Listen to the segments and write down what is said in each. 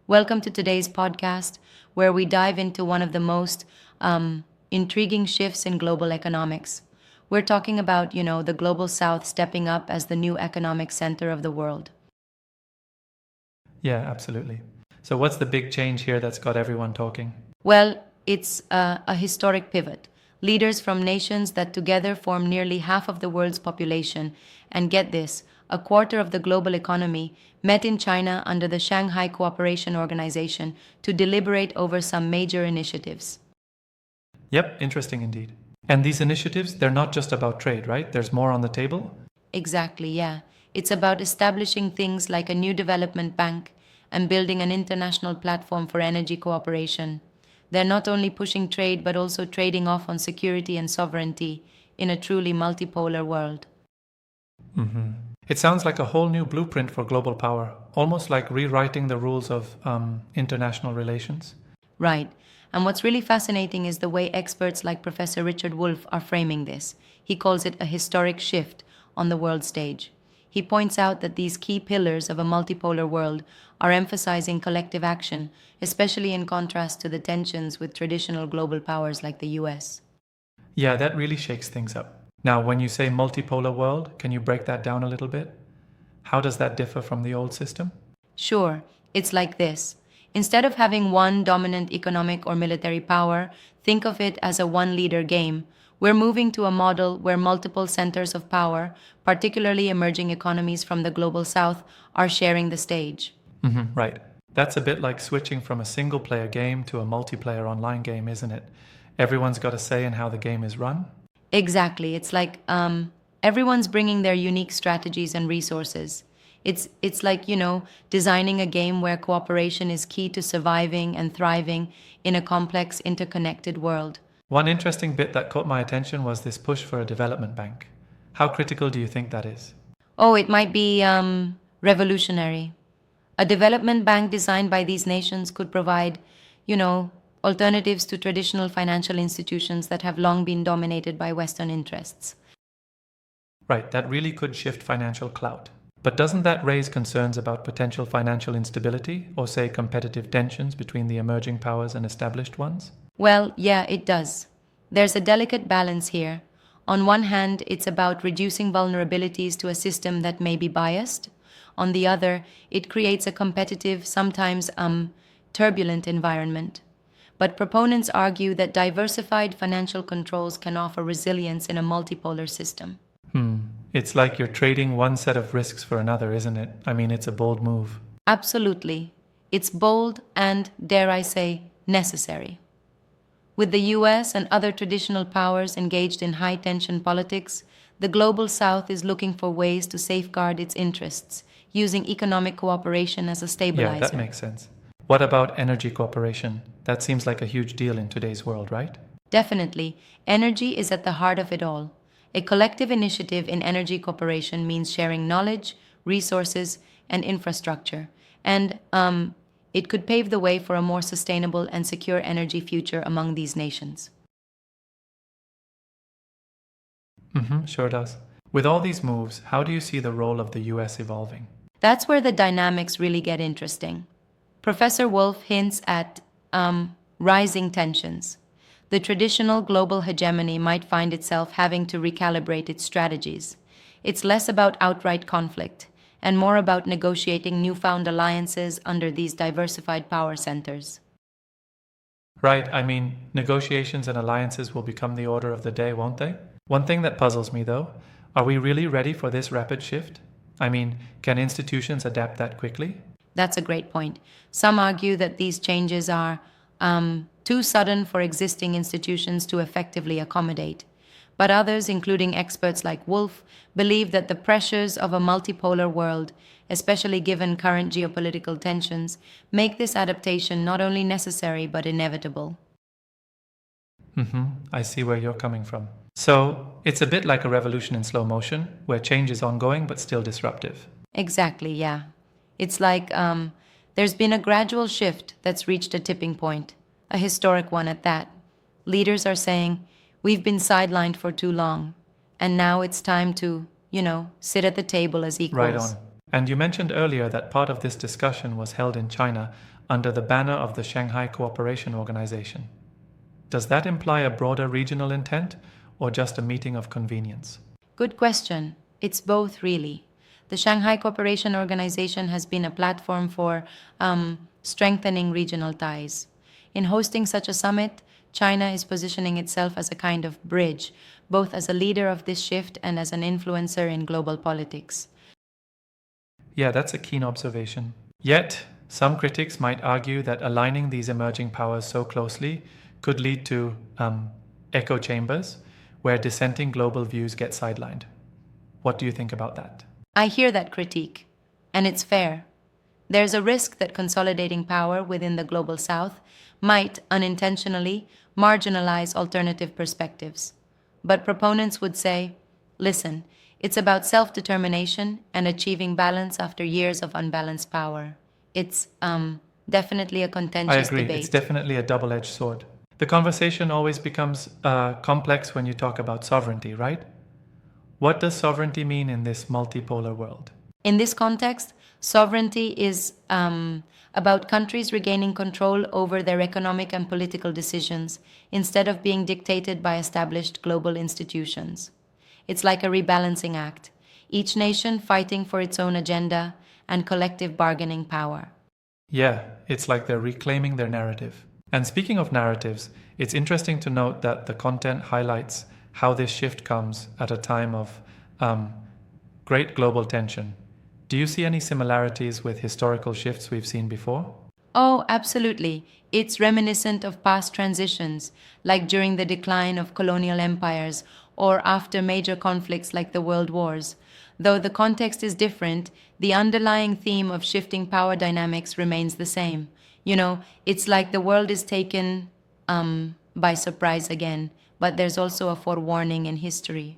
Welcome to today's podcast, where we dive into one of the most intriguing shifts in global economics. We're talking about, the global south stepping up as the new economic center of the world. Yeah, absolutely. So, what's the big change here that's got everyone talking? Well, it's a historic pivot. Leaders from nations that together form nearly half of the world's population, and get this, a quarter of the global economy, met in China under the Shanghai Cooperation Organization to deliberate over some major initiatives. Yep, interesting indeed. And these initiatives, they're not just about trade, right? There's more on the table? Exactly, yeah. It's about establishing things like a new development bank and building an international platform for energy cooperation. They're not only pushing trade, but also trading off on security and sovereignty in a truly multipolar world. It sounds like a whole new blueprint for global power, almost like rewriting the rules of international relations. Right. And what's really fascinating is the way experts like Professor Richard Wolff are framing this. He calls it a historic shift on the world stage. He points out that these key pillars of a multipolar world are emphasizing collective action, especially in contrast to the tensions with traditional global powers like the US. Yeah, that really shakes things up. Now, when you say multipolar world, can you break that down a little bit? How does that differ from the old system? Sure, it's like this. Instead of having one dominant economic or military power, think of it as a one leader game. We're moving to a model where multiple centers of power, particularly emerging economies from the global south, are sharing the stage. Right. That's a bit like switching from a single player game to a multiplayer online game, isn't it? Everyone's got a say in how the game is run. Exactly. It's like everyone's bringing their unique strategies and resources. It's like, designing a game where cooperation is key to surviving and thriving in a complex, interconnected world. One interesting bit that caught my attention was this push for a development bank. How critical do you think that is? Oh, it might be revolutionary. A development bank designed by these nations could provide, you know, alternatives to traditional financial institutions that have long been dominated by Western interests. Right, that really could shift financial clout. But doesn't that raise concerns about potential financial instability or, say, competitive tensions between the emerging powers and established ones? Well, yeah, it does. There's a delicate balance here. On one hand, it's about reducing vulnerabilities to a system that may be biased. On the other, it creates a competitive, sometimes turbulent environment. But proponents argue that diversified financial controls can offer resilience in a multipolar system. It's like you're trading one set of risks for another, isn't it? I mean, it's a bold move. Absolutely. It's bold and, dare I say, necessary. With the US and other traditional powers engaged in high tension politics, the global south is looking for ways to safeguard its interests, using economic cooperation as a Yeah, that stabilizer. makes sense. What about energy cooperation? That seems like a huge deal in today's world, right? Definitely, energy is at the heart of it all. A collective initiative in energy cooperation means sharing knowledge, resources, and infrastructure, and it could pave the way for a more sustainable and secure energy future among these nations. Sure does. With all these moves, how do you see the role of the US evolving? That's where the dynamics really get interesting. Professor Wolf hints at rising tensions. The traditional global hegemony might find itself having to recalibrate its strategies. It's less about outright conflict and more about negotiating newfound alliances under these diversified power centers. Right, I mean, negotiations and alliances will become the order of the day, won't they? One thing that puzzles me, though, are we really ready for this rapid shift? I mean, can institutions adapt that quickly? That's a great point. Some argue that these changes are too sudden for existing institutions to effectively accommodate. But others, including experts like Wolf, believe that the pressures of a multipolar world, especially given current geopolitical tensions, make this adaptation not only necessary but inevitable. I see where you're coming from. So, it's a bit like a revolution in slow motion, where change is ongoing but still disruptive. Exactly, yeah. It's like there's been a gradual shift that's reached a tipping point, a historic one at that. Leaders are saying, we've been sidelined for too long, and now it's time to, sit at the table as Right equals. on. And you mentioned earlier that part of this discussion was held in China under the banner of the Shanghai Cooperation Organization. Does that imply a broader regional intent or just a meeting of convenience? Good question. It's both, really. The Shanghai Cooperation Organization has been a platform for strengthening regional ties. In hosting such a summit, China is positioning itself as a kind of bridge, both as a leader of this shift and as an influencer in global politics. Yeah, that's a keen observation. Yet, some critics might argue that aligning these emerging powers so closely could lead to echo chambers where dissenting global views get sidelined. What do you think about that? I hear that critique, and it's fair. There's a risk that consolidating power within the global south might unintentionally marginalize alternative perspectives. But proponents would say, listen, it's about self determination and achieving balance after years of unbalanced power. It's definitely a I contentious agree, debate. it's definitely a double edged sword. The conversation always becomes complex when you talk about sovereignty, right? What does sovereignty mean in this multipolar world? In this context, sovereignty is about countries regaining control over their economic and political decisions instead of being dictated by established global institutions. It's like a rebalancing act, each nation fighting for its own agenda and collective bargaining power. Yeah, it's like they're reclaiming their narrative. And speaking of narratives, it's interesting to note that the content highlights how this shift comes at a time of great global tension. Do you see any similarities with historical shifts we've seen before? Oh, absolutely. It's reminiscent of past transitions, like during the decline of colonial empires or after major conflicts like the World Wars. Though the context is different, the underlying theme of shifting power dynamics remains the same. It's like the world is taken by surprise again, but there's also a forewarning in history.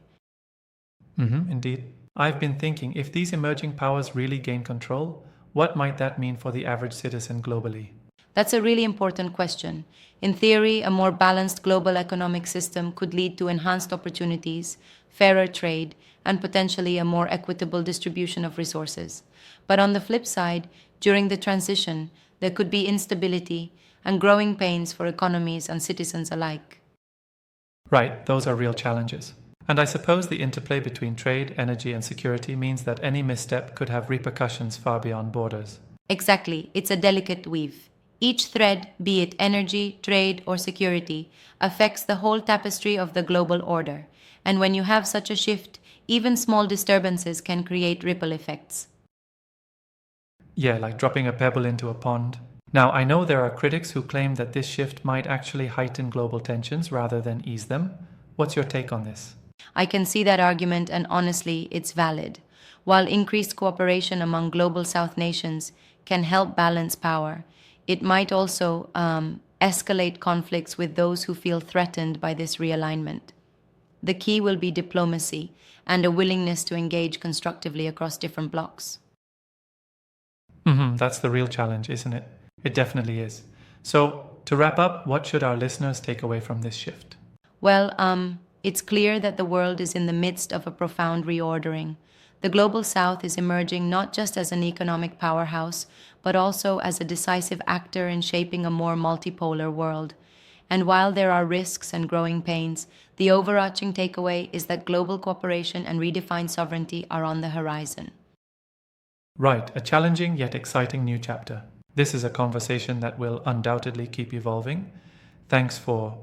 Indeed. I've been thinking if these emerging powers really gain control, what might that mean for the average citizen globally? That's a really important question. In theory, a more balanced global economic system could lead to enhanced opportunities, fairer trade, and potentially a more equitable distribution of resources. But on the flip side, during the transition, there could be instability and growing pains for economies and citizens alike. Right, those are real challenges. And I suppose the interplay between trade, energy, and security means that any misstep could have repercussions far beyond borders. Exactly, it's a delicate weave. Each thread, be it energy, trade, or security, affects the whole tapestry of the global order. And when you have such a shift, even small disturbances can create ripple effects. Yeah, like dropping a pebble into a pond. Now, I know there are critics who claim that this shift might actually heighten global tensions rather than ease them. What's your take on this? I can see that argument, and honestly, it's valid. While increased cooperation among global South nations can help balance power, it might also escalate conflicts with those who feel threatened by this realignment. The key will be diplomacy and a willingness to engage constructively across different blocs. That's the real challenge, isn't it? It definitely is. So, to wrap up, what should our listeners take away from this shift? Well, it's clear that the world is in the midst of a profound reordering. The global south is emerging not just as an economic powerhouse, but also as a decisive actor in shaping a more multipolar world. And while there are risks and growing pains, the overarching takeaway is that global cooperation and redefined sovereignty are on the horizon. Right, a challenging yet exciting new chapter. This is a conversation that will undoubtedly keep evolving. Thanks for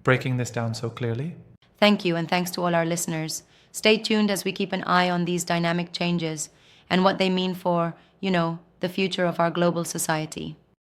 breaking this down so clearly. Thank you, and thanks to all our listeners. Stay tuned as we keep an eye on these dynamic changes and what they mean for, the future of our global society.